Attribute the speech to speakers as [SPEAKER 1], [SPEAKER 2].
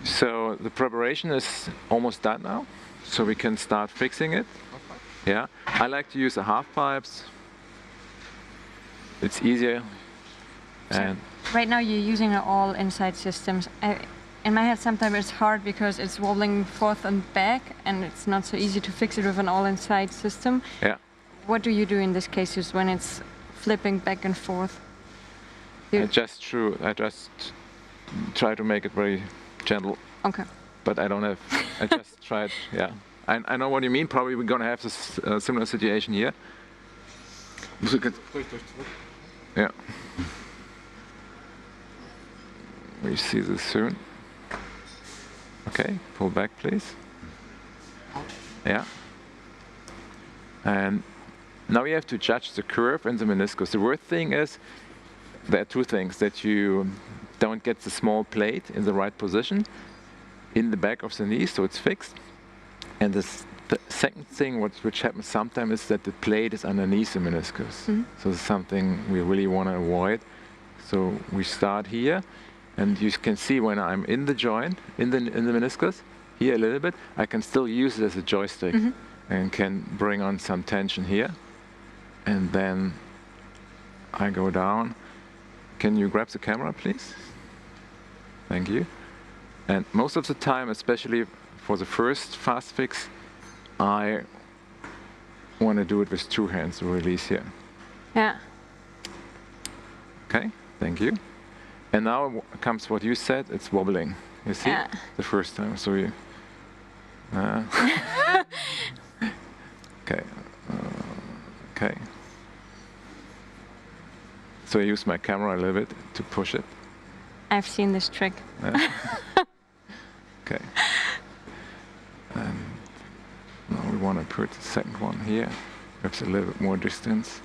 [SPEAKER 1] So the preparation is almost done now, so we can start fixing it. Yeah, I like to use the half pipes. It's easier. And
[SPEAKER 2] right now you're using all inside systems. In my head sometimes it's hard because it's wobbling forth and back and it's not so easy to fix it with an all inside system.
[SPEAKER 1] Yeah.
[SPEAKER 2] What do you do in these cases when it's flipping back and forth?
[SPEAKER 1] I just try to make it very gentle.
[SPEAKER 2] Okay.
[SPEAKER 1] But I don't have, I just tried, yeah. I know what you mean, probably we're gonna have this similar situation here. Yeah. We see this soon. Okay, pull back please. Yeah. And now you have to judge the curve and the meniscus. The worst thing is, there are two things: that you don't get the small plate in the right position in the back of the knee, so it's fixed. And the second thing which happens sometimes is that the plate is underneath the meniscus. Mm-hmm. So it's something we really want to avoid. So we start here, and you can see when I'm in the joint, in the meniscus, here a little bit, I can still use it as a joystick, mm-hmm. and can bring on some tension here. And then I go down. Can you grab the camera, please? Thank you. And most of the time, especially for the first fast fix, I want to do it with two hands to release here.
[SPEAKER 2] Yeah.
[SPEAKER 1] Okay, thank you. And now comes what you said, it's wobbling. You see? Yeah. The first time, so you... okay. Okay. So I use my camera a little bit to push it.
[SPEAKER 2] I've seen this trick.
[SPEAKER 1] Okay. And now we want to put the second one here. Perhaps a little bit more distance.